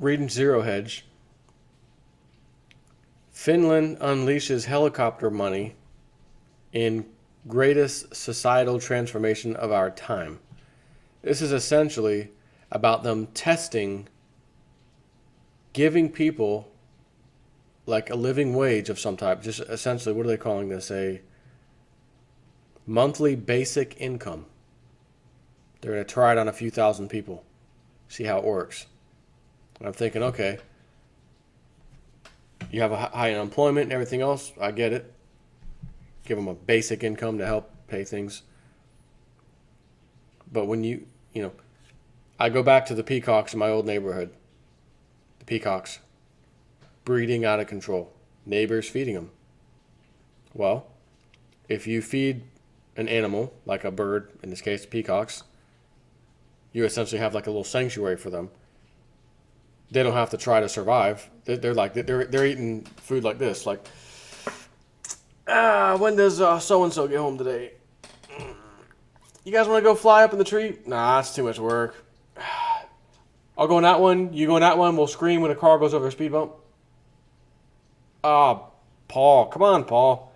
reading Zero Hedge. Finland unleashes helicopter money in greatest societal transformation of our time. This is essentially about them testing, giving people like a living wage of some type. Just essentially, what are they calling this? A monthly basic income. They're going to try it on a few thousand people, see how it works. And I'm thinking, okay, you have a high unemployment and everything else. I get it. Give them a basic income to help pay things. But when I go back to the peacocks in my old neighborhood. The peacocks breeding out of control. Neighbors feeding them. Well, if you feed an animal, like a bird, in this case peacocks, you essentially have like a little sanctuary for them. They don't have to try to survive. They're eating food like this, like, when does so-and-so get home today? You guys want to go fly up in the tree? Nah, that's too much work. I'll go on that one. You go on that one. We'll scream when a car goes over a speed bump. Paul. Come on, Paul.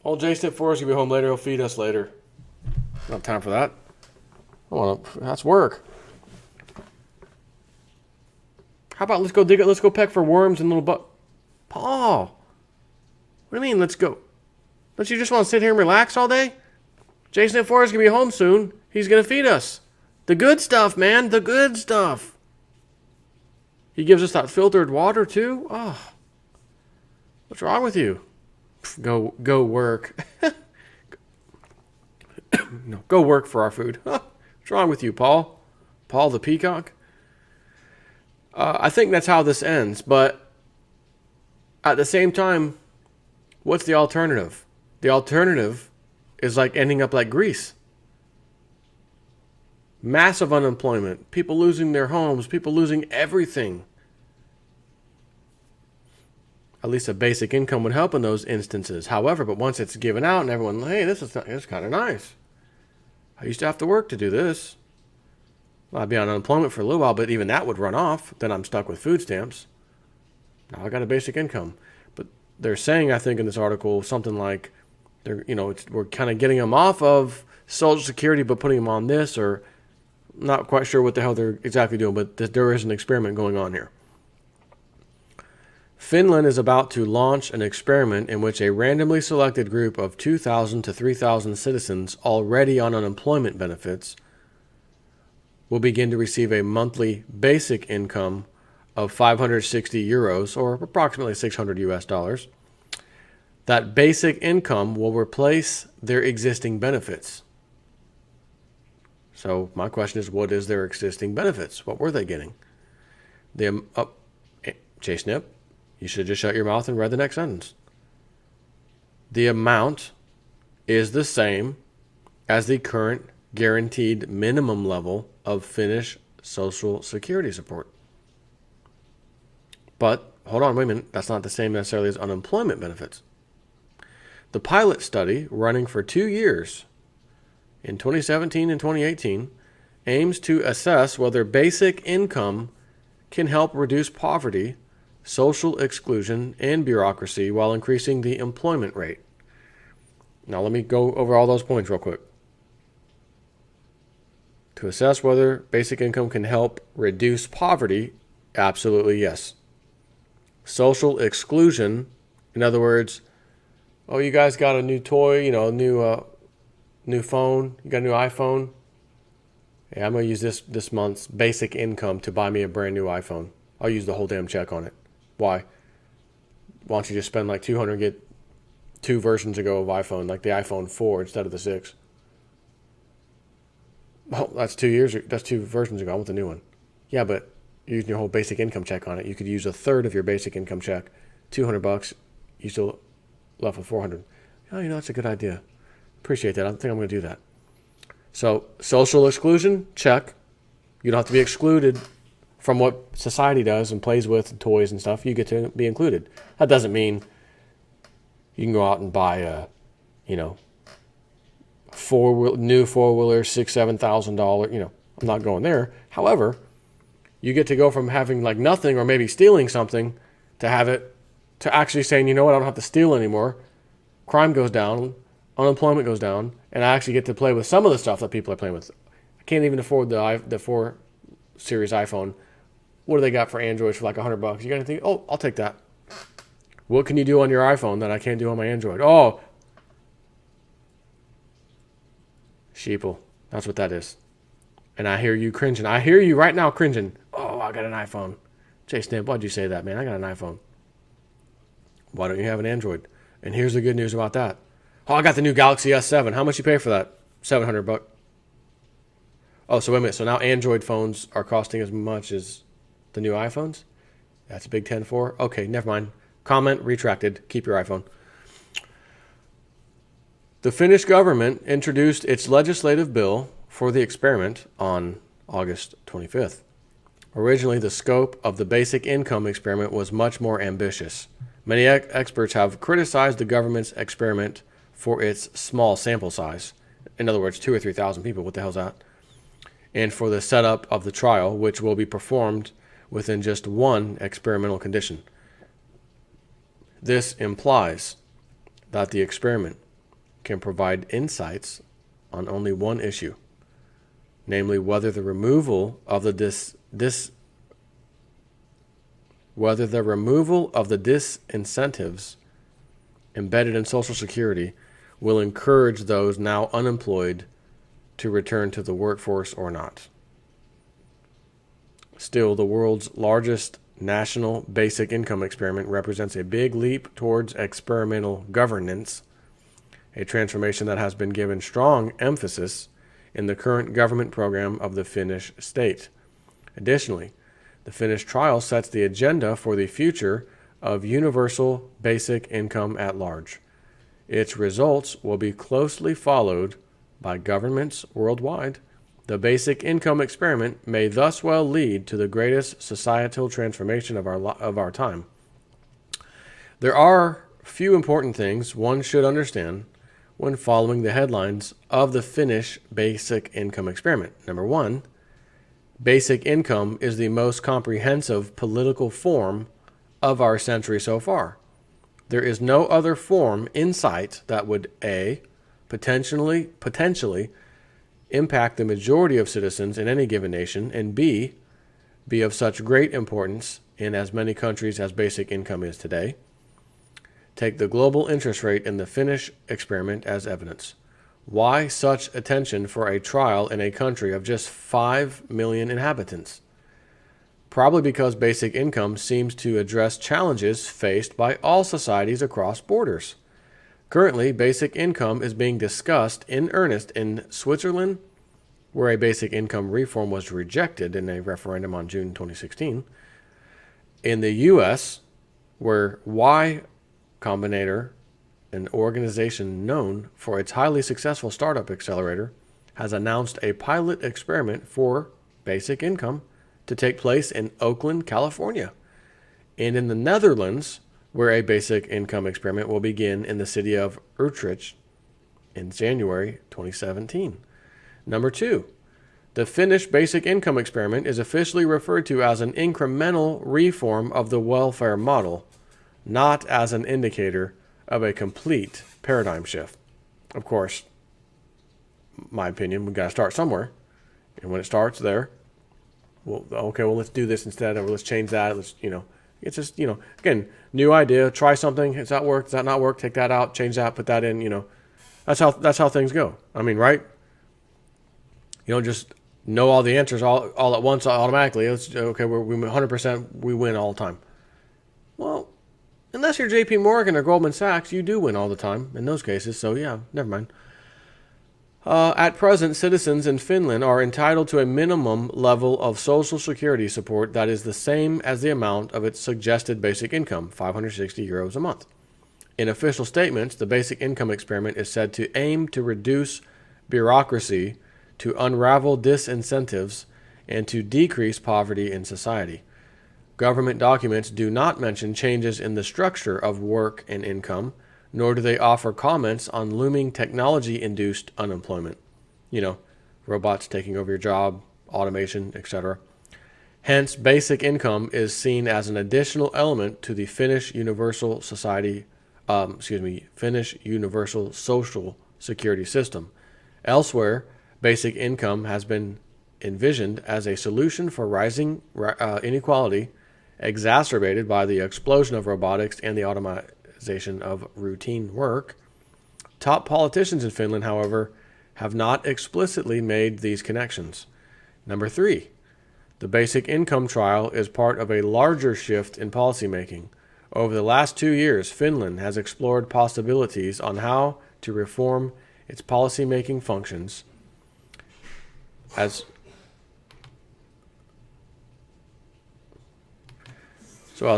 Old J-Step Forrest will be home later. He'll feed us later. Don't have time for that. That's work. How about let's go dig it? Let's go peck for worms and little Paul, what do you mean, let's go? Don't you just want to sit here and relax all day? Jason Forrest going to be home soon. He's going to feed us. The good stuff, man. The good stuff. He gives us that filtered water, too. Oh, what's wrong with you? Go work. No, go work for our food. What's wrong with you, Paul? Paul the peacock? I think that's how this ends, but at the same time, what's the alternative? The alternative is like ending up like Greece. Massive unemployment, people losing their homes, people losing everything. At least a basic income would help in those instances. However, but once it's given out and everyone, hey, this is kind of nice. I used to have to work to do this. Well, I'd be on unemployment for a little while, but even that would run off. Then I'm stuck with food stamps. Now I got a basic income. But they're saying, I think, in this article, something like, we're kind of getting them off of Social Security, but putting them on this, or not quite sure what the hell they're exactly doing, but there is an experiment going on here. Finland is about to launch an experiment in which a randomly selected group of 2,000 to 3,000 citizens already on unemployment benefits will begin to receive a monthly basic income of 560 euros, or approximately 600 US dollars. That basic income will replace their existing benefits. So my question is, what is their existing benefits? What were they getting? J-Snip, you should just shut your mouth and read the next sentence. The amount is the same as the current guaranteed minimum level of Finnish Social Security support. But, hold on, wait a minute, that's not the same necessarily as unemployment benefits. The pilot study, running for 2 years, in 2017 and 2018, aims to assess whether basic income can help reduce poverty, social exclusion, and bureaucracy while increasing the employment rate. Now let me go over all those points real quick. To assess whether basic income can help reduce poverty, absolutely yes. Social exclusion, in other words, oh, you guys got a new toy, new phone, you got a new iPhone. Yeah, I'm going to use this month's basic income to buy me a brand new iPhone. I'll use the whole damn check on it. Why? Why don't you just spend like $200 and get 2 versions ago of iPhone, like the iPhone 4 instead of the 6? Well, that's 2 years. That's 2 versions ago. I want the new one. Yeah, but you're using your whole basic income check on it. You could use a third of your basic income check, $200. You still left with $400. Oh, that's a good idea. Appreciate that. I think I'm going to do that. So, social exclusion, check. You don't have to be excluded from what society does and plays with and toys and stuff. You get to be included. That doesn't mean you can go out and buy a, new 4-wheeler, $6,000, $7,000. I'm not going there. However, You get to go from having like nothing or maybe stealing something to have it to actually saying, you know what, I don't have to steal anymore. Crime goes down, unemployment goes down, and I actually get to play with some of the stuff that people are playing with. I can't even afford the 4 Series iPhone. What do they got for Androids for like $100? You got anything? Oh, I'll take that. What can you do on your iPhone that I can't do on my Android? Oh, sheeple. That's what that is. And I hear you cringing. I hear you right now cringing. Oh, I got an iPhone. Jay Snip, why'd you say that, man? I got an iPhone. Why don't you have an Android? And here's the good news about that. Oh, I got the new Galaxy S7. How much you pay for that? $700. Oh, so wait a minute. So now Android phones are costing as much as the new iPhones? That's a big 10-4. Okay, never mind. Comment retracted. Keep your iPhone. The Finnish government introduced its legislative bill for the experiment on August 25th. Originally, the scope of the basic income experiment was much more ambitious. Many experts have criticized the government's experiment for its small sample size. In other words, 2,000 or 3,000 people. What the hell's that? And for the setup of the trial, which will be performed within just one experimental condition. This implies that the experiment can provide insights on only one issue, namely whether the removal of the disincentives embedded in Social Security will encourage those now unemployed to return to the workforce or not. Still, the world's largest national basic income experiment represents a big leap towards experimental governance, a transformation that has been given strong emphasis in the current government program of the Finnish state. Additionally, the Finnish trial sets the agenda for the future of universal basic income at large. Its results will be closely followed by governments worldwide. The basic income experiment may thus well lead to the greatest societal transformation of our time. There are few important things one should understand when following the headlines of the Finnish basic income experiment. Number one, basic income is the most comprehensive political form of our century so far. There is no other form in sight that would A, potentially impact the majority of citizens in any given nation, and B, be of such great importance in as many countries as basic income is today. Take the global interest rate in the Finnish experiment as evidence. Why such attention for a trial in a country of just 5 million inhabitants? Probably because basic income seems to address challenges faced by all societies across borders. Currently, basic income is being discussed in earnest in Switzerland, where a basic income reform was rejected in a referendum on June 2016. In the U.S., where Y Combinator, an organization known for its highly successful startup accelerator, has announced a pilot experiment for basic income to take place in Oakland, California. And in the Netherlands, where a basic income experiment will begin in the city of Utrecht in January 2017. Number two, the Finnish basic income experiment is officially referred to as an incremental reform of the welfare model, not as an indicator of a complete paradigm shift. Of course, my opinion, we've got to start somewhere. And when it starts there, well, okay, well, let's do this instead, or let's change that. It's just, again, new idea, try something. Does that work? Does that not work? Take that out, change that, put that in, That's how things go. I mean, right? You don't just know all the answers all at once automatically. It's okay, we 100% we win all the time. Well, unless you're JP Morgan or Goldman Sachs, you do win all the time in those cases. So yeah, never mind. At present, citizens in Finland are entitled to a minimum level of Social Security support that is the same as the amount of its suggested basic income, €560 a month. In official statements, the basic income experiment is said to aim to reduce bureaucracy, to unravel disincentives, and to decrease poverty in society. Government documents do not mention changes in the structure of work and income, nor do they offer comments on looming technology-induced unemployment. Robots taking over your job, automation, etc. Hence, basic income is seen as an additional element to the Finnish Universal Finnish Universal Social Security System. Elsewhere, basic income has been envisioned as a solution for rising inequality, exacerbated by the explosion of robotics and the automation of routine work. Top politicians in Finland, however, have not explicitly made these connections. Number 3. The basic income trial is part of a larger shift in policymaking. Over the last 2 years, Finland has explored possibilities on how to reform its policymaking functions. As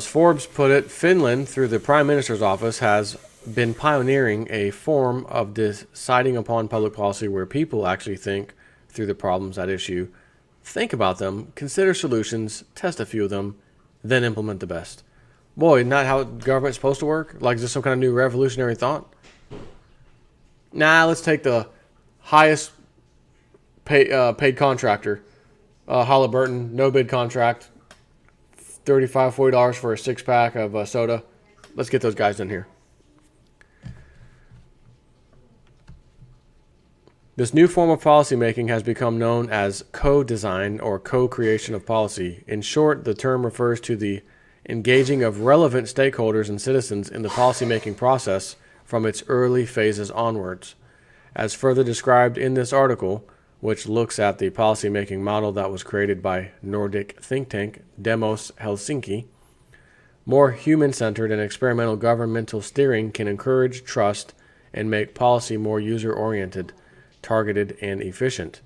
Forbes put it, Finland, through the Prime Minister's office, has been pioneering a form of deciding upon public policy where people actually think through the problems at issue, think about them, consider solutions, test a few of them, then implement the best. Boy, isn't that how government's supposed to work? Like, is this some kind of new revolutionary thought? Nah, let's take the highest paid contractor, Halliburton, no bid contract, $35, $40 for a 6-pack of soda. Let's get those guys in here. This new form of policymaking has become known as co-design or co-creation of policy. In short, the term refers to the engaging of relevant stakeholders and citizens in the policymaking process from its early phases onwards. As further described in this article, which looks at the policymaking model that was created by Nordic think tank Demos Helsinki, more human-centered and experimental governmental steering can encourage trust and make policy more user-oriented, targeted, and efficient.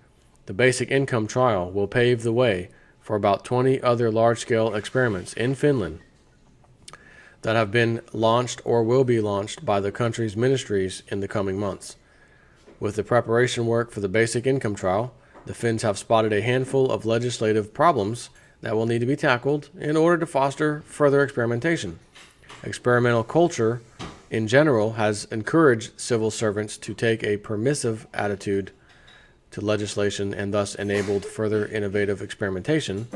The basic income trial will pave the way for about 20 other large-scale experiments in Finland that have been launched or will be launched by the country's ministries in the coming months. With the preparation work for the basic income trial, the Finns have spotted a handful of legislative problems that will need to be tackled in order to foster further experimentation. Experimental culture in general has encouraged civil servants to take a permissive attitude to legislation and thus enabled further innovative experimentation,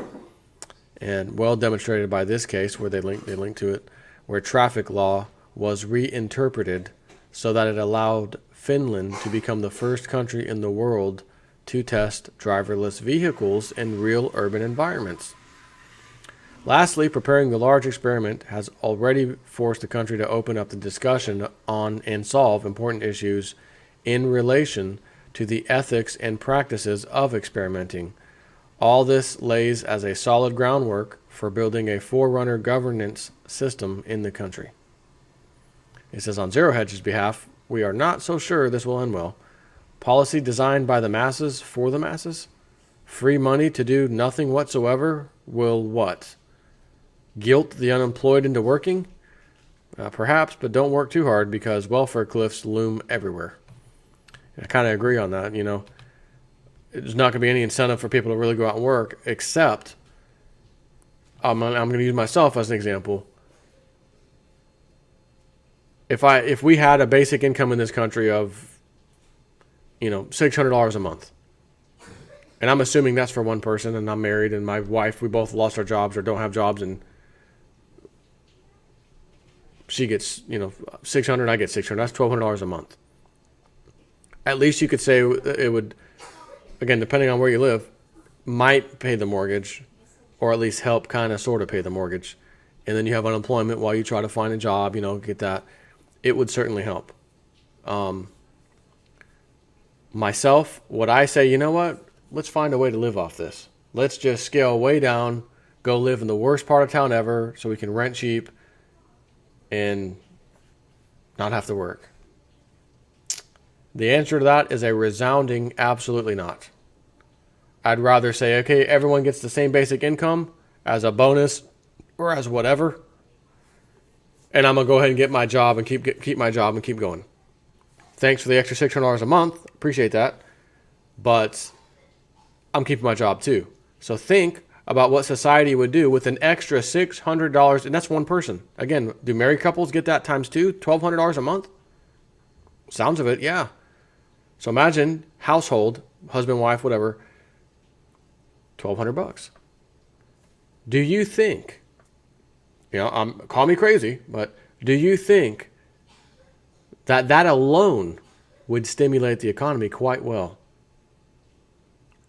and well demonstrated by this case where they link to it, where traffic law was reinterpreted so that it allowed Finland to become the first country in the world to test driverless vehicles in real urban environments. Lastly, preparing the large experiment has already forced the country to open up the discussion on and solve important issues in relation to the ethics and practices of experimenting. All this lays as a solid groundwork for building a forerunner governance system in the country. It says, on Zero Hedge's behalf, we are not so sure this will end well. Policy designed by the masses for the masses? Free money to do nothing whatsoever will what? Guilt the unemployed into working? Perhaps, but don't work too hard because welfare cliffs loom everywhere. I kind of agree on that, There's not going to be any incentive for people to really go out and work, except, I'm going to use myself as an example. If we had a basic income in this country of, $600 a month, and I'm assuming that's for one person, and I'm married, and my wife, we both lost our jobs or don't have jobs, and she gets, $600, I get $600. That's $1,200 a month. At least you could say it would, again, depending on where you live, might pay the mortgage, or at least help kind of sort of pay the mortgage. And then you have unemployment while you try to find a job, get that. It would certainly help. Myself, would I say, you know what? Let's find a way to live off this. Let's just scale way down, go live in the worst part of town ever so we can rent cheap and not have to work. The answer to that is a resounding absolutely not. I'd rather say, okay, everyone gets the same basic income as a bonus or as whatever, and I'm going to go ahead and get my job and keep my job and keep going. Thanks for the extra $600 a month. Appreciate that. But I'm keeping my job too. So think about what society would do with an extra $600, and that's one person. Again, do married couples get that times two, $1,200 a month? Sounds of it, yeah. So imagine household, husband, wife, whatever, $1,200. Do you think, call me crazy, but do you think that alone would stimulate the economy quite well?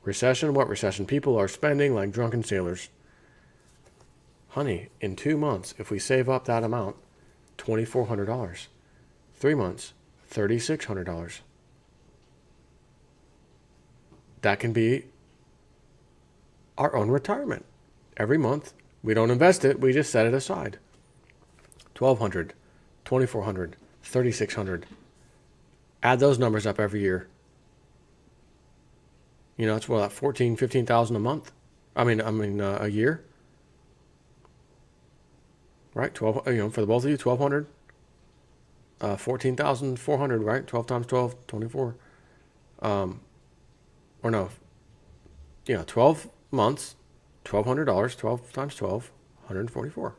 Recession? What recession? People are spending like drunken sailors. Honey, in 2 months, if we save up that amount, $2,400. 3 months, $3,600. That can be our own retirement. Every month, we don't invest it, we just set it aside. $1,200, $2,400, $3,600. Add those numbers up every year. It's like 14, 15,000 a month. A year. Right? 12, for the both of you, 1,200. 14,400, right? 12 times 12, 24. Or no. 12 months, $1,200, 12 times 12, 144.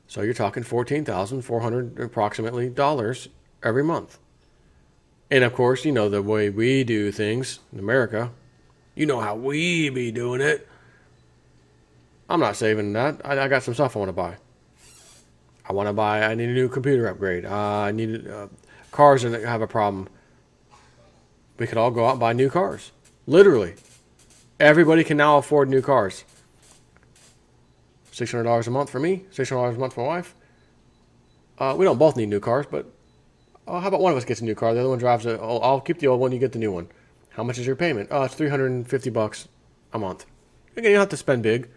So you're talking 14,400 approximately dollars every month. And of course, the way we do things in America, how we be doing it. I'm not saving that. I got some stuff I want to buy. I need a new computer upgrade. I need cars that have a problem. We could all go out and buy new cars. Literally. Everybody can now afford new cars. $600 a month for me, $600 a month for my wife. We don't both need new cars, but how about one of us gets a new car? The other one drives it. I'll keep the old one, you get the new one. How much is your payment? It's $350 a month. Again, you don't have to spend big,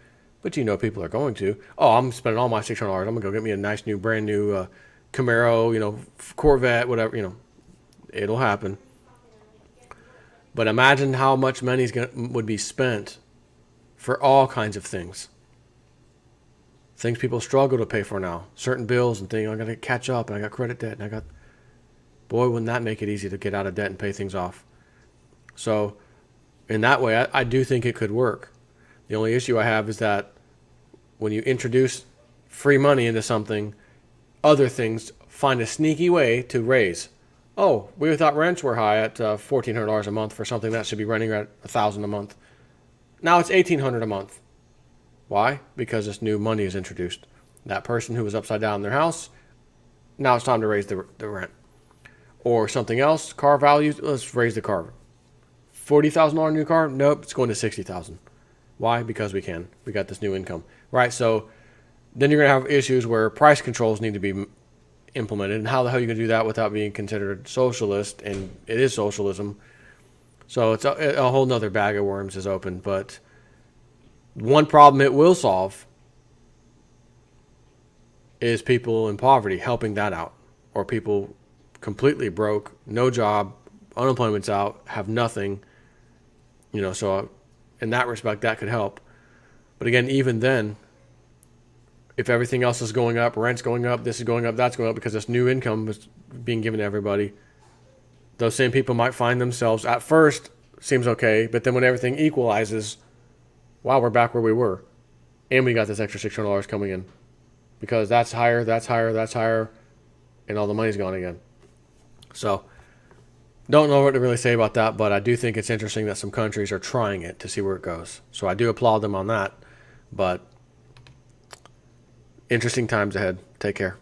but people are going to. I'm spending all my $600. I'm going to go get me a nice new, brand new Camaro, Corvette, whatever, It'll happen. But imagine how much money would be spent for all kinds of things. Things people struggle to pay for now. Certain bills and things. I got to catch up, and I got credit debt, and boy, wouldn't that make it easy to get out of debt and pay things off. So, in that way, I do think it could work. The only issue I have is that when you introduce free money into something, other things find a sneaky way to raise. We thought rents were high at $1,400 a month for something that should be running at $1,000 a month. Now it's $1,800 a month. Why? Because this new money is introduced. That person who was upside down in their house, now it's time to raise the rent. Or something else, car values, let's raise the car. $40,000 new car? Nope, it's going to $60,000. Why? Because we can. We got this new income. Right, so then you're going to have issues where price controls need to be implemented. And how the hell are you going to do that without being considered socialist? And it is socialism. So it's a whole nother bag of worms is open. But one problem it will solve is people in poverty, helping that out. Or people completely broke, no job, unemployment's out, have nothing. So in that respect, that could help. But again, even then, if everything else is going up, rent's going up, this is going up, that's going up, because this new income is being given to everybody, those same people might find themselves, at first, seems okay, but then when everything equalizes, wow, we're back where we were. And we got this extra $600 coming in. Because that's higher, and all the money's gone again. So, don't know what to really say about that, but I do think it's interesting that some countries are trying it to see where it goes. So I do applaud them on that, but interesting times ahead. Take care.